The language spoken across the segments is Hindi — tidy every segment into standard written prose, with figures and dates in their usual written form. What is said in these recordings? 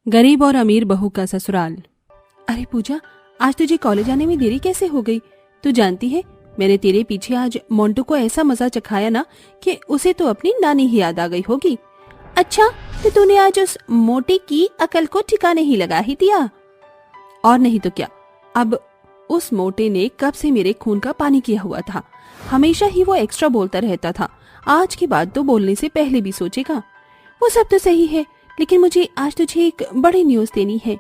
गरीब और अमीर बहू का ससुराल। अरे पूजा, आज तुझे कॉलेज आने में देरी कैसे हो गई? तू जानती है मैंने तेरे पीछे आज मोंटू को ऐसा मजा चखाया ना कि उसे तो अपनी नानी ही याद आ गई होगी। अच्छा, तो तूने आज उस मोटे की अकल को ठिकाने ही लगा ही दिया। और नहीं तो क्या, अब उस मोटे ने कब से मेरे खून का पानी किया हुआ था। हमेशा ही वो एक्स्ट्रा बोलता रहता था, आज के बाद तो बोलने से पहले भी सोचेगा। वो सब तो सही है, लेकिन मुझे आज तुझे एक बड़ी न्यूज देनी है।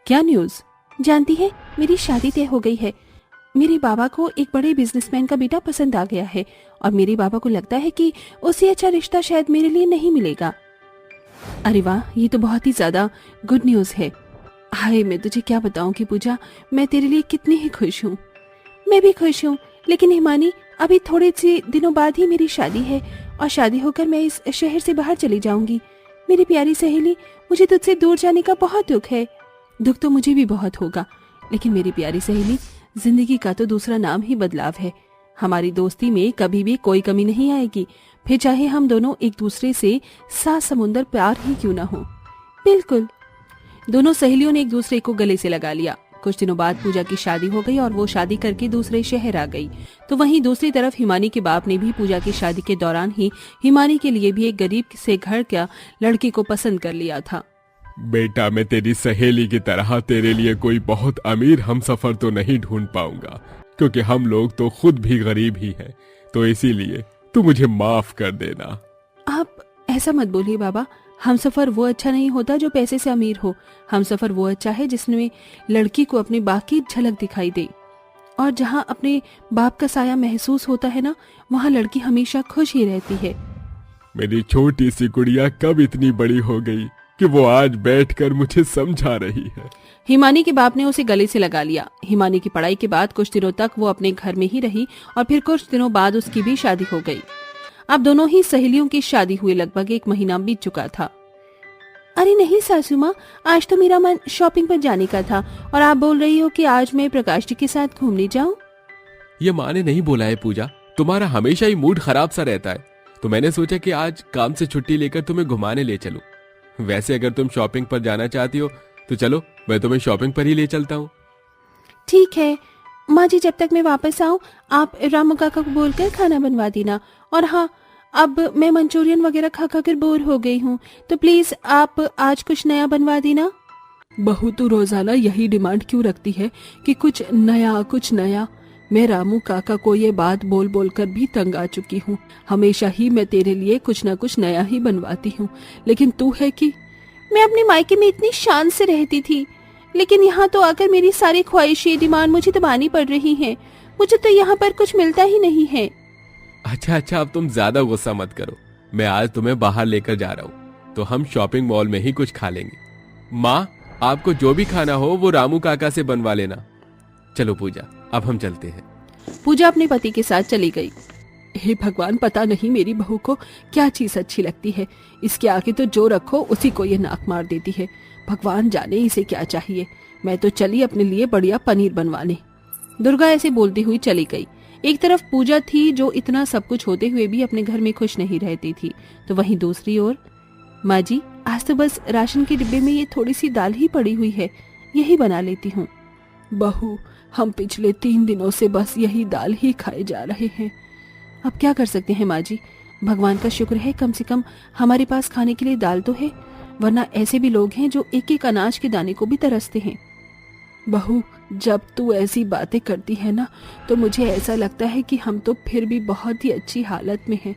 क्या न्यूज? जानती है, मेरी शादी तय हो गई है। मेरे बाबा को एक बड़े बिजनेसमैन का बेटा पसंद आ गया है और मेरे बाबा को लगता है कि उससे अच्छा रिश्ता शायद मेरे लिए नहीं मिलेगा। अरे वाह, ये तो बहुत ही ज्यादा गुड न्यूज है। हाय, मैं तुझे क्या बताऊं कि पूजा, मैं तेरे लिए कितनी ही खुश हूँ। मैं भी खुश हूँ, लेकिन हिमानी, अभी थोड़े से दिनों बाद ही मेरी शादी है और शादी होकर मैं इस शहर से बाहर चली जाऊंगी। मेरी प्यारी सहेली, मुझे तुझसे दूर जाने का बहुत दुख है। दुख तो मुझे भी बहुत होगा, लेकिन मेरी प्यारी सहेली, जिंदगी का तो दूसरा नाम ही बदलाव है। हमारी दोस्ती में कभी भी कोई कमी नहीं आएगी, फिर चाहे हम दोनों एक दूसरे से 7 समुंदर प्यार ही क्यों ना हो। बिल्कुल। दोनों सहेलियों ने एक दूसरे को गले से लगा लिया। कुछ दिनों बाद पूजा की शादी हो गई और वो शादी करके दूसरे शहर आ गई। तो वहीं दूसरी तरफ हिमानी के बाप ने भी पूजा की शादी के दौरान ही हिमानी के लिए भी एक गरीब से घर का लड़की को पसंद कर लिया था। बेटा, मैं तेरी सहेली की तरह तेरे लिए कोई बहुत अमीर हमसफर तो नहीं ढूंढ पाऊंगा, क्योंकि हम लोग तो खुद भी गरीब ही हैं। तो इसीलिए तू मुझे माफ कर देना। आप ऐसा मत बोलिए बाबा। हमसफर वो अच्छा नहीं होता जो पैसे से अमीर हो। हमसफर वो अच्छा है जिसमें लड़की को अपने बाप की झलक दिखाई दे, और जहाँ अपने बाप का साया महसूस होता है ना, वहाँ लड़की हमेशा खुश ही रहती है। मेरी छोटी सी गुड़िया कब इतनी बड़ी हो गई कि वो आज बैठकर मुझे समझा रही है। हिमानी के बाप ने उसे गले से लगा लिया। हिमानी की पढ़ाई के बाद कुछ दिनों तक वो अपने घर में ही रही और फिर कुछ दिनों बाद उसकी भी शादी हो गई। अब दोनों ही सहेलियों की शादी हुए लगभग 1 महीना बीत चुका था। अरे नहीं सासू माँ, आज तो मेरा मन शॉपिंग पर जाने का था और आप बोल रही हो कि आज मैं प्रकाश जी के साथ घूमने जाऊं। ये माँ ने नहीं बोला है पूजा, तुम्हारा हमेशा ही मूड खराब सा रहता है, तो मैंने सोचा कि आज काम से छुट्टी लेकर तुम्हें घुमाने ले चलूं। वैसे अगर तुम शॉपिंग पर जाना चाहती हो तो चलो, मैं तुम्हें शॉपिंग पर ही ले चलता हूँ। ठीक है माँ जी, जब तक मैं वापस आऊँ आप रामू काका को बोलकर खाना बनवा देना। और हाँ, अब मैं मंचूरियन वगैरह खा खा कर बोर हो गई हूँ, तो प्लीज आप आज कुछ नया बनवा देना। बहू, तू रोजाना यही डिमांड क्यों रखती है कि कुछ नया कुछ नया? मैं रामू काका को ये बात बोल बोल कर भी तंग आ चुकी हूँ। हमेशा ही मैं तेरे लिए कुछ न कुछ नया ही बनवाती हूँ, लेकिन तू है कि मैं अपने मायके में इतनी शान से रहती थी, लेकिन यहाँ तो आकर मेरी सारी ख्वाहिशें डिमांड मुझे दबानी पड़ रही हैं। मुझे तो यहाँ पर कुछ मिलता ही नहीं है। अच्छा, अब तुम ज्यादा गुस्सा मत करो। मैं आज तुम्हें बाहर लेकर जा रहा हूँ, तो हम शॉपिंग मॉल में ही कुछ खा लेंगे। माँ, आपको जो भी खाना हो वो रामू काका से बनवा लेना। चलो पूजा, अब हम चलते हैं। पूजा अपने पति के साथ चली गई। हे भगवान, पता नहीं मेरी बहू को क्या चीज अच्छी लगती है। इसके आगे तो जो रखो उसी को ये नाक मार देती है। भगवान जाने इसे क्या चाहिए। मैं तो चली अपने लिए बढ़िया पनीर बनवाने। दुर्गा ऐसे बोलती हुई चली गई। एक तरफ पूजा थी जो इतना सब कुछ होते हुए भी अपने घर में खुश नहीं रहती थी, तो वहीं दूसरी ओर माँ जी, आज तो बस राशन के डिब्बे में ये थोड़ी सी दाल ही पड़ी हुई है, यही बना लेती हूँ। बहू, हम पिछले 3 दिनों से बस यही दाल ही खाए जा रहे हैं। अब क्या कर सकते हैं माँ जी, भगवान का शुक्र है कम से कम हमारे पास खाने के लिए दाल तो है, वरना ऐसे भी लोग हैं जो एक एक अनाज के दाने को भी तरसते हैं। बहू, जब तू ऐसी बातें करती है ना, तो मुझे ऐसा लगता है कि हम तो फिर भी बहुत ही अच्छी हालत में हैं।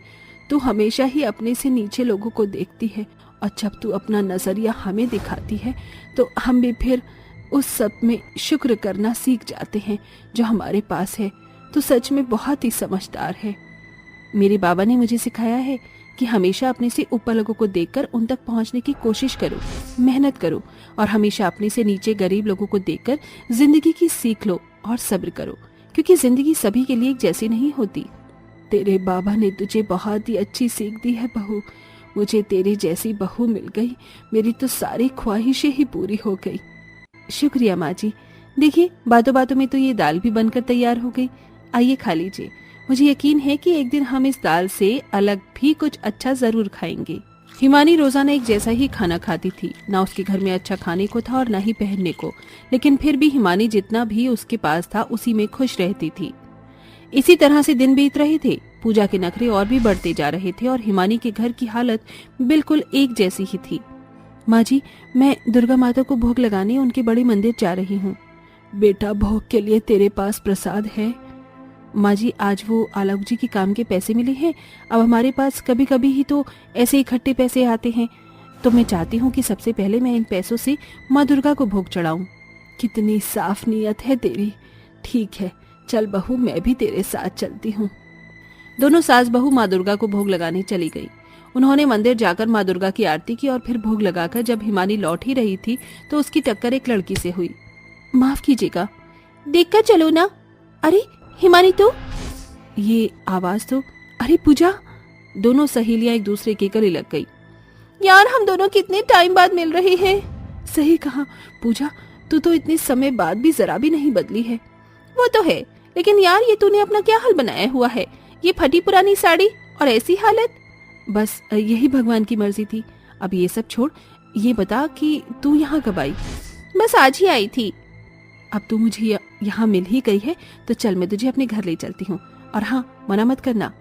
तू हमेशा ही अपने से नीचे लोगों को देखती है, और जब तू अपना नजरिया हमें दिखाती है तो हम भी फिर उस सब में शुक्र करना सीख जाते हैं जो हमारे पास है। तू सच में बहुत ही समझदार है। मेरे बाबा ने मुझे सिखाया है कि हमेशा अपने से ऊपर लोगों को देखकर उन तक पहुंचने की कोशिश करो, मेहनत करो, और हमेशा अपने से नीचे गरीब लोगों को देखकर जिंदगी की सीख लो और सब्र करो, क्योंकि जिंदगी सभी के लिए एक जैसी नहीं होती। तेरे बाबा ने तुझे बहुत ही अच्छी सीख दी है बहू। मुझे तेरे जैसी बहू मिल गई, मेरी तो सारी ख्वाहिशें ही पूरी हो गई। शुक्रिया माँ जी। देखिए, बातों बातों में तो ये दाल भी बनकर तैयार हो गई। आइए खा लीजिए। मुझे यकीन है कि एक दिन हम इस दाल से अलग भी कुछ अच्छा जरूर खाएंगे। हिमानी रोजाना एक जैसा ही खाना खाती थी। ना उसके घर में अच्छा खाने को था और ना ही पहनने को, लेकिन फिर भी हिमानी जितना भी उसके पास था उसी में खुश रहती थी। इसी तरह से दिन बीत रहे थे। पूजा के नखरे और भी बढ़ते जा रहे थे और हिमानी के घर की हालत बिल्कुल एक जैसी ही थी। माँ जी, मैं दुर्गा माता को भोग लगाने उनके बड़े मंदिर जा रही हूँ। बेटा, भोग के लिए तेरे पास प्रसाद है? माँ जी, आज वो आलोक जी के काम के पैसे मिले हैं। अब हमारे पास कभी कभी ही तो ऐसे इकट्ठे पैसे आते हैं, तो मैं चाहती हूँ कि सबसे पहले मैं इन पैसों से माँ दुर्गा को भोग चढ़ाऊं। कितनी साफ नीयत है तेरी। ठीक है, चल बहू, मैं भी तेरे साथ चलती हूँ। दोनों सास बहू माँ दुर्गा को भोग लगाने चली गई। उन्होंने मंदिर जाकर माँ दुर्गा की आरती की और फिर भोग लगाकर जब हिमानी लौट ही रही थी तो उसकी टक्कर एक लड़की से हुई। माफ कीजिएगा, देखकर चलो ना। अरे हिमानी, तो ये आवाज तो, अरे पूजा। दोनों सहेलियां एक दूसरे के गले लग गई। यार, हम दोनों कितने टाइम बाद मिल रहे हैं। सही कहा पूजा, तू तो इतने समय बाद भी जरा भी नहीं बदली है। वो तो है, लेकिन यार ये तूने अपना क्या हाल बनाया हुआ है? ये फटी पुरानी साड़ी और ऐसी हालत। बस यही भगवान की मर्जी थी। अब ये सब छोड़, ये बता कि तू यहाँ कब आई? बस आज ही आई थी। अब तू मुझे यहाँ मिल ही गई है तो चल, मैं तुझे अपने घर ले चलती हूँ। और हाँ, मना मत करना।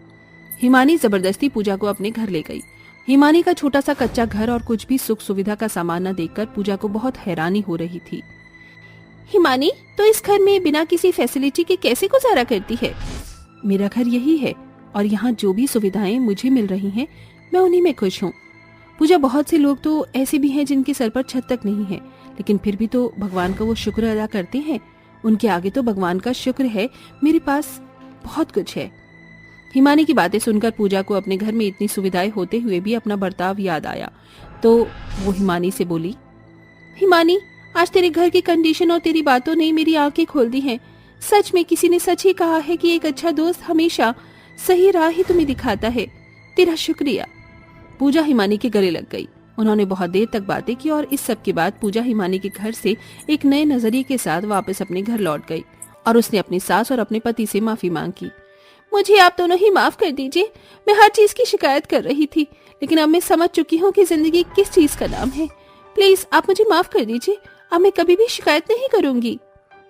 हिमानी जबरदस्ती पूजा को अपने घर ले गई। हिमानी का छोटा सा कच्चा घर और कुछ भी सुख सुविधा का सामान न देखकर पूजा को बहुत हैरानी हो रही थी। हिमानी, तो इस घर में बिना किसी फैसिलिटी के कैसे गुजारा करती है? मेरा घर यही है और यहाँ जो भी सुविधाएं मुझे मिल रही हैं, मैं उन्हीं में खुश हूँ। पूजा, बहुत से लोग तो ऐसे भी हैं जिनके सर पर छत तक नहीं है, लेकिन फिर भी तो भगवान का वो शुक्र अदा करते हैं। उनके आगे तो भगवान का शुक्र है, मेरे पास बहुत कुछ है। हिमानी की बातें सुनकर पूजा को अपने घर में इतनी सुविधाएं होते हुए भी अपना बर्ताव याद आया, तो वो हिमानी से बोली, हिमानी, आज तेरे घर की कंडीशन और तेरी बातों ने मेरी आंखें खोल दी हैं। सच में किसी ने सच ही कहा है कि एक अच्छा दोस्त हमेशा सही राह ही तुम्हें दिखाता है। तेरा शुक्रिया। पूजा हिमानी के गले लग गई। उन्होंने बहुत देर तक बातें की और इस सब के बाद पूजा हिमानी के घर से एक नए नजरिए के साथ वापस अपने घर लौट गई और उसने अपनी सास और अपने पति से माफी मांग की। मुझे आप दोनों ही माफ कर दीजिए। मैं हर चीज की शिकायत कर रही थी, लेकिन अब मैं समझ चुकी हूँ कि जिंदगी किस चीज का नाम है। प्लीज आप मुझे माफ कर दीजिए। अब मैं कभी भी शिकायत नहीं करूंगी।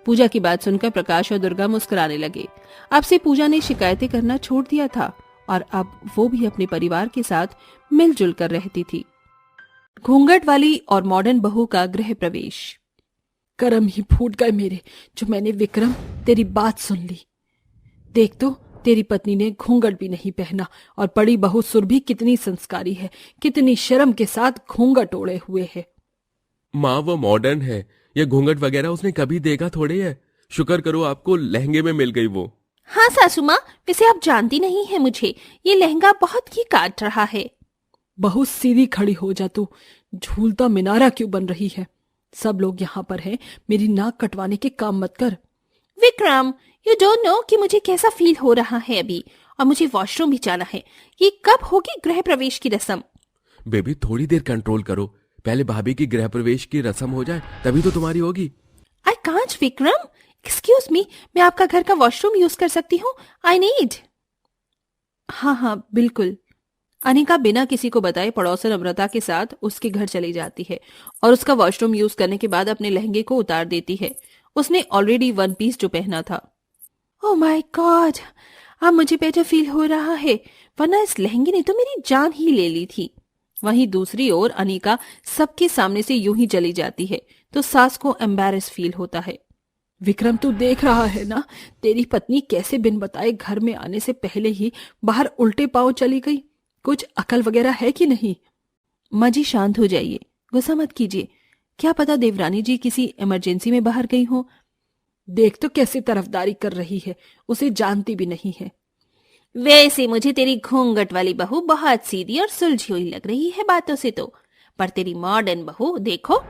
पूजा की बात सुनकर प्रकाश और दुर्गा मुस्कुराने लगे। अब से पूजा ने शिकायतें करना छोड़ दिया था और अब वो भी अपने परिवार के साथ मिलजुल कर रहती थी। घूंघट वाली और मॉडर्न बहू का गृह प्रवेश। कर्म ही फूट गए मेरे, जो मैंने विक्रम तेरी बात सुन ली। देख तो, तेरी पत्नी ने घूंघट भी नहीं पहना और बड़ी बहू सुरभि कितनी संस्कारी है, कितनी शर्म के साथ घूंघट ओढ़े हुए है। माँ, वो मॉडर्न है, ये घूंघट वगैरह उसने कभी देखा थोड़े है। शुक्र करो आपको लहंगे में मिल गई वो। हाँ सासू माँ, वैसे आप जानती नहीं है मुझे, ये लहंगा बहुत ही काट रहा है। बहुत सीधी खड़ी हो जा तू, झूलता मीनारा क्यों बन रही है? सब लोग यहाँ पर हैं, मेरी नाक कटवाने के काम मत कर। विक्रम, यू डोंट नो कि मुझे कैसा फील हो रहा है अभी, और मुझे वॉशरूम भी जाना है। ये कब होगी गृह प्रवेश की रस्म? बेबी, थोड़ी देर कंट्रोल करो, पहले भाभी की गृह प्रवेश की रस्म हो जाए तभी तो तुम्हारी होगी। I can't Vikram, excuse me, मैं आपका घर का वॉशरूम यूज कर सकती हूँ? I need. हाँ हाँ बिल्कुल। अनिका बिना किसी को बताए पड़ोसन अमृता के साथ उसके घर चली जाती है और उसका वॉशरूम यूज करने के बाद अपने लहंगे को उतार देती है। उसने ऑलरेडी वन पीस जो पहना था। ओह माय गॉड, अब मुझे बेटर फील हो रहा है, वरना इस लहंगे ने तो मेरी जान ही ले ली थी। वहीं दूसरी ओर अनिका सबके सामने से यूं ही चली जाती है तो सास को एम्बैरेस फील होता है। विक्रम, तू देख रहा है ना, तेरी पत्नी कैसे बिन बताए घर में आने से पहले ही बाहर उल्टे पांव चली गई। कुछ अकल वगैरह है कि नहीं? माँ जी शांत हो जाइए, गुस्सा मत कीजिए। क्या पता देवरानी जी किसी इमरजेंसी में बाहर गई हो। देख तो कैसे तरफदारी कर रही है, उसे जानती भी नहीं है। वैसे मुझे तेरी घूंघट वाली बहू बहुत सीधी और सुलझी हुई लग रही है बातों से तो, पर तेरी मॉडर्न बहू देखो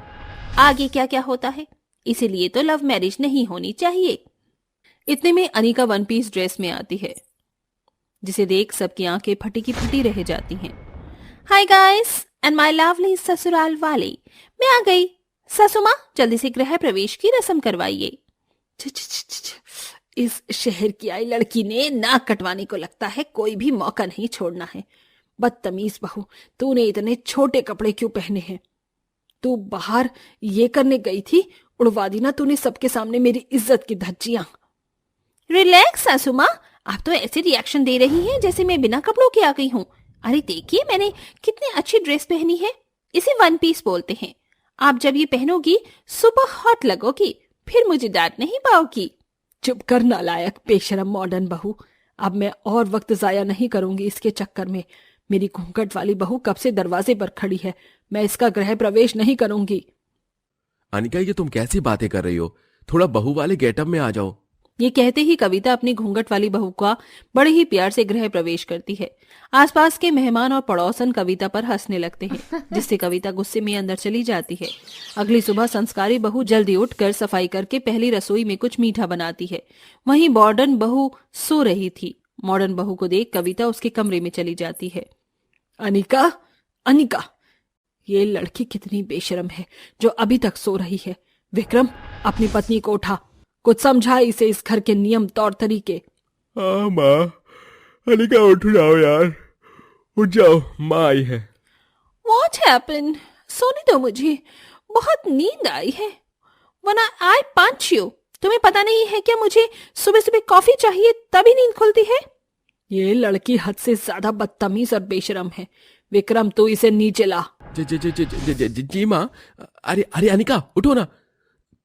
आगे क्या क्या होता है। इसीलिए तो लव मैरिज नहीं होनी चाहिए। इतने में अनिका वन पीस ड्रेस में आती है, जिसे देख सबकी आंखें फटी की फटी रह जाती हैं। Hi guys and my lovely ससुराल वाले, मैं आ गई। सासू माँ, जल्दी से गृह प्रवेश की रस्म करवाइए। इस शहर की आई लड़की ने नाक कटवाने को लगता है कोई भी मौका नहीं छोड़ना है। बदतमीज बहू, तूने इतने छोटे कपड़े क्यों पहने हैं? तू बाहर ये करने गई थी, उड़वा दी ना तूने सबके सामने मेरी इज्जत की धज्जियां। रिलैक्स सासू माँ, आप तो ऐसे रिएक्शन दे रही हैं जैसे मैं बिना कपड़ों की आ गई हूँ। अरे देखिए मैंने कितनी अच्छी ड्रेस पहनी है, इसे वन पीस बोलते हैं। आप जब ये पहनोगी सुबह हॉट लगोगी, फिर मुझे डांट नहीं पाओगी। चुप कर नालायक बेशरम मॉडर्न बहू, अब मैं और वक्त जाया नहीं करूंगी इसके चक्कर में। मेरी घूंघट वाली बहू कब से दरवाजे पर खड़ी है, मैं इसका गृह प्रवेश नहीं करूंगी। अनिका ये तुम कैसी बातें कर रही हो? थोड़ा बहू वाले गेटअप में आ जाओ। ये कहते ही कविता अपनी घूंघट वाली बहू का बड़े ही प्यार से गृह प्रवेश करती है। आसपास के मेहमान और पड़ोसन कविता पर हंसने लगते हैं, जिससे कविता गुस्से में अंदर चली जाती है। अगली सुबह संस्कारी बहू जल्दी उठकर सफाई करके पहली रसोई में कुछ मीठा बनाती है। वहीं मॉडर्न बहू सो रही थी। मॉडर्न बहू को देख कविता उसके कमरे में चली जाती है। अनिका, अनिका, ये लड़की कितनी बेशरम है जो अभी तक सो रही है। विक्रम, अपनी पत्नी को उठा, कुछ समझा इसे इस घर के नियम तौर तरीके। हाँ माँ, अनिका उठ जाओ यार, उठ जाओ, माँ आई है। What happened? सोने दो मुझे, बहुत नींद आई है, वरना I punch you। तुम्हें पता नहीं है क्या मुझे सुबह सुबह कॉफी चाहिए तभी नींद खुलती है? ये लड़की हद से ज्यादा बदतमीज और बेशरम है। विक्रम, तू इसे नीचे ला। जी माँ। अरे अरे अनिका उठो ना,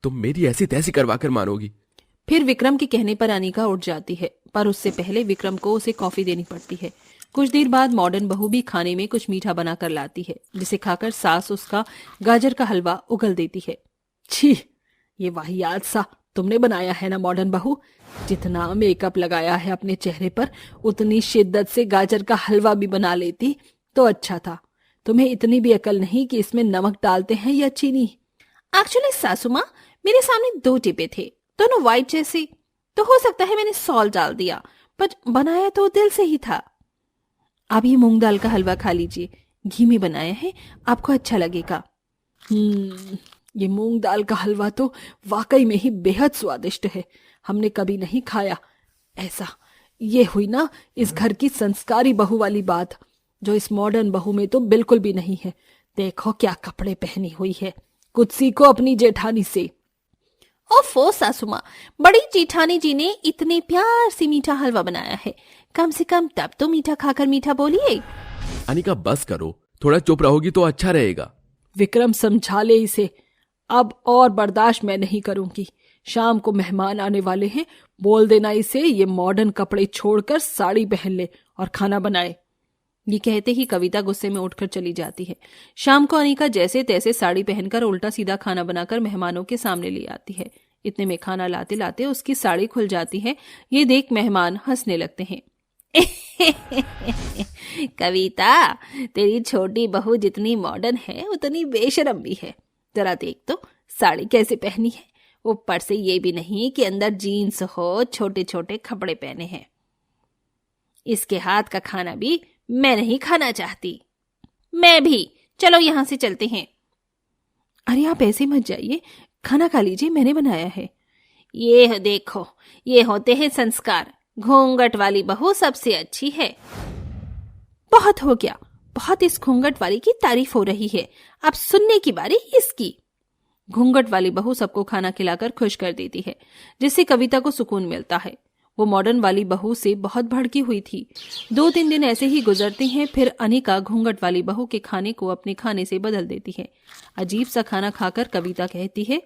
तुम मेरी ऐसी तैसी करवा कर मानोगी। फिर विक्रम के कहने पर अनिका उठ जाती है, पर उससे पहले विक्रम को उसे कॉफी देनी पड़ती है। कुछ देर बाद मॉडर्न बहू भी खाने में कुछ मीठा बनाकर लाती है, जिसे खाकर सास उसका गाजर का हलवा उगल देती है। छी, ये वाहियात सा तुमने बनाया है ना मॉडर्न बहू। जितना मेकअप लगाया है अपने चेहरे पर, उतनी शिद्दत से गाजर का हलवा भी बना लेती तो अच्छा था। तुम्हें इतनी भी अकल नहीं कि इसमें नमक डालते हैं या चीनी। एक्चुअली सासू माँ, मेरे सामने 2 टिपे थे, दोनों व्हाइट जैसे, तो हो सकता है मैंने सॉल्ट डाल दिया, बट बनाया तो दिल से ही था। अब ये मूंग दाल का हलवा खा लीजिए, घी में बनाया है, आपको अच्छा लगेगा। ये मूंग दाल का हलवा तो वाकई में ही बेहद स्वादिष्ट है। हमने कभी नहीं खाया ऐसा। ये हुई ना इस घर की संस्कारी बहू वाली बात, जो इस मॉडर्न बहू में तो बिल्कुल भी नहीं है। देखो क्या कपड़े पहनी हुई है, कुछ सीखो अपनी जेठानी से। ओफो सासू माँ, बड़ी जेठानी जी ने इतने प्यार से मीठा हलवा बनाया है, कम से कम तब तो मीठा खाकर मीठा बोलिए। अनिका बस करो, थोड़ा चुप रहोगी तो अच्छा रहेगा। विक्रम, समझा ले इसे, अब और बर्दाश्त मैं नहीं करूंगी। शाम को मेहमान आने वाले हैं, बोल देना इसे ये मॉडर्न कपड़े छोड़कर साड़ी पहन ले और खाना बनाए। ये कहते ही कविता गुस्से में उठकर चली जाती है। शाम को अनिका जैसे तैसे साड़ी पहनकर उल्टा सीधा खाना बनाकर मेहमानों के सामने ले आती है। इतने में खाना लाते लाते उसकी साड़ी खुल जाती है। ये देख मेहमान हंसने लगते हैं। कविता, तेरी छोटी बहू जितनी मॉडर्न है उतनी बेशरम भी है। जरा देख तो साड़ी कैसे पहनी है, ऊपर से ये भी नहीं कि अंदर जीन्स हो, छोटे छोटे कपड़े पहने हैं। इसके हाथ का खाना भी मैं नहीं खाना चाहती। मैं भी, चलो यहां से चलते हैं। अरे आप ऐसे मत जाइए, खाना खा लीजिए, मैंने बनाया है। ये देखो, ये होते हैं संस्कार। घूंघट वाली बहू सबसे अच्छी है। बहुत हो गया, बहुत इस घूंघट वाली की तारीफ हो रही है, अब सुनने की बारी इसकी। घूंघट वाली बहू सबको खाना खिलाकर खुश कर देती है, जिससे कविता को सुकून मिलता है। वो मॉडर्न वाली बहू से बहुत भड़की हुई थी। 2-3 दिन ऐसे ही गुजरते हैं, फिर अनिका घूंघट वाली बहू के खाने को अपने खाने से बदल देती है। अजीब सा खाना खाकर कविता कहती है,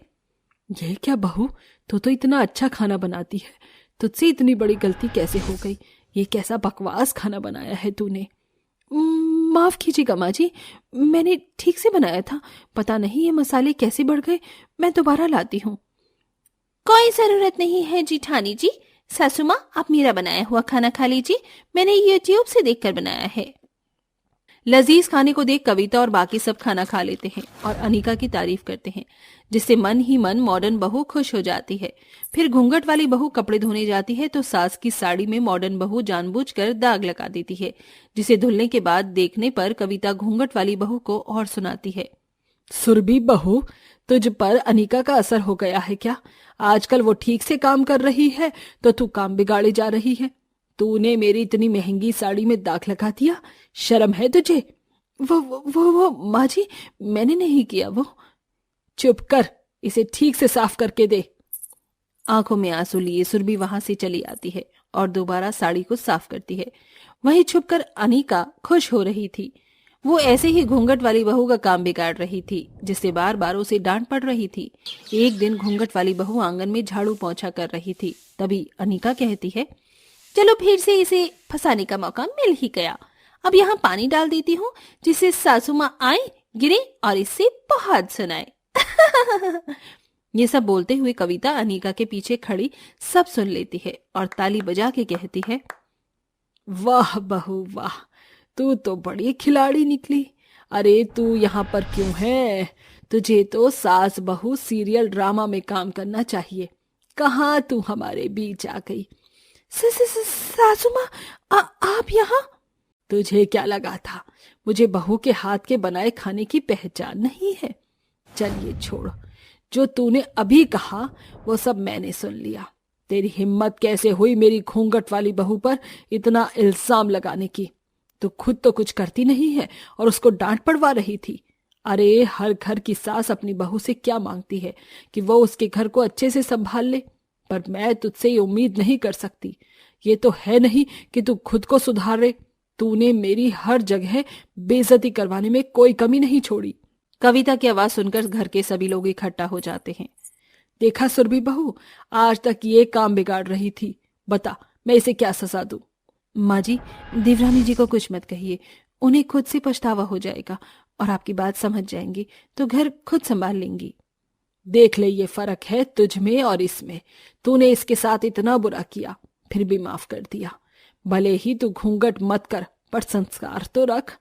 यह क्या बहू, तो इतना अच्छा खाना बनाती है, तुझसे इतनी बड़ी गलती कैसे हो गई? ये कैसा बकवास खाना बनाया है तूने। माफ कीजिएगा माँ जी, मैंने ठीक से बनाया था, पता नहीं ये मसाले कैसे बढ़ गए, मैं दोबारा लाती हूँ। कोई जरूरत नहीं है जेठानी जी, सासू माँ आप मेरा बनाया हुआ खाना खा लीजिए, मैंने यूट्यूब से देखकर बनाया है। लजीज खाने को देख कविता और बाकी सब खाना खा लेते हैं और अनिका की तारीफ करते हैं, जिससे मन ही मन मॉडर्न बहू खुश हो जाती है। फिर घूंघट वाली बहू कपड़े धोने जाती है तो सास की साड़ी में मॉडर्न बहू जानबूझकर दाग लगा देती है, जिसे धुलने के बाद देखने पर कविता घूंघट वाली बहू को और सुनाती है। सुरभि बहू, तुझ पर अनिका का असर हो गया है क्या? आजकल वो ठीक से काम कर रही है तो तू काम बिगाड़े जा रही है। तूने मेरी इतनी महंगी साड़ी में दाग लगा दिया, शर्म है तुझे? वो माँ जी, मैंने नहीं किया। वो चुप कर, इसे ठीक से साफ करके दे। आंखों में आंसू लिए सुरभि वहां से चली आती है और दोबारा साड़ी को साफ करती है। वहीं छुपकर अनीका खुश हो रही थी। वो ऐसे ही घूंघट वाली बहू का काम बिगाड़ रही थी, जिससे बार बार उसे डांट पड़ रही थी। एक दिन घूंघट वाली बहू आंगन में झाड़ू पोंछा कर रही थी। तभी अनीका कहती है, चलो फिर से इसे फंसाने का मौका मिल ही गया। अब यहाँ पानी डाल देती हूँ, जिससे सासू माँ आए, गिरे और इससे बहुत सुनाए। ये सब बोलते हुए कविता अनीका के पीछे खड़ी सब सुन लेती है और ताली बजा के कहती है, वाह बहू वाह, तू तो बड़ी खिलाड़ी निकली। अरे तू यहाँ पर क्यों है? तुझे तो सास बहू सीरियल ड्रामा में काम करना चाहिए। कहाँ तू हमारे बीच आ गई? सासू माँ, आप यहाँ? तुझे क्या लगा था मुझे बहू के हाथ के बनाए खाने की पहचान नहीं है? चलिए छोड़, जो तूने अभी कहा वो सब मैंने सुन लिया। तेरी हिम्मत कैसे हुई मेरी घूंघट वाली बहू पर इतना इल्जाम लगाने की? तू खुद तो कुछ करती नहीं है और उसको डांट पड़वा रही थी। अरे हर घर की सास अपनी बहू से क्या मांगती है कि वो उसके घर को अच्छे से संभाल ले, पर मैं तुझसे ये उम्मीद नहीं कर सकती। ये तो है नहीं कि तू खुद को सुधार रहे। तूने मेरी हर जगह बेइज्जती करवाने में कोई कमी नहीं छोड़ी। कविता की आवाज सुनकर घर के सभी लोग इकट्ठा हो जाते हैं। देखा सुरभि बहू, आज तक ये काम बिगाड़ रही थी। बता मैं इसे क्या सजा दूं? माँ जी, देवरानी जी को कुछ मत कहिए, उन्हें खुद से पछतावा हो जाएगा और आपकी बात समझ जाएंगी तो घर खुद संभाल लेंगी। देख ले, ये फर्क है तुझ में और इसमें। तूने इसके साथ इतना बुरा किया, फिर भी माफ कर दिया। भले ही तू घूंघट मत कर, पर संस्कार तो रख।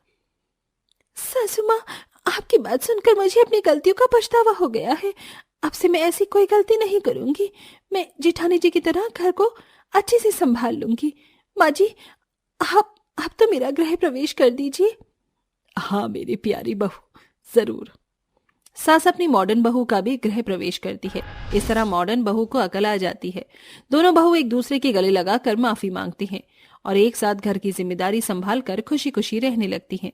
सासू माँ, आपकी बात सुनकर मुझे अपनी गलतियों का पछतावा हो गया है। अब से मैं ऐसी कोई गलती नहीं करूंगी। मैं जेठानी जी की तरह घर को अच्छे से संभाल लूंगी। माँ जी, आप तो मेरा गृह प्रवेश कर दीजिए। हाँ मेरी प्यारी बहू, जरूर। सास अपनी मॉडर्न बहू का भी गृह प्रवेश करती है। इस तरह मॉडर्न बहू को अकल आ जाती है। दोनों बहू एक दूसरे के गले लगाकर माफी मांगती हैं और एक साथ घर की जिम्मेदारी संभाल कर खुशी खुशी रहने लगती हैं।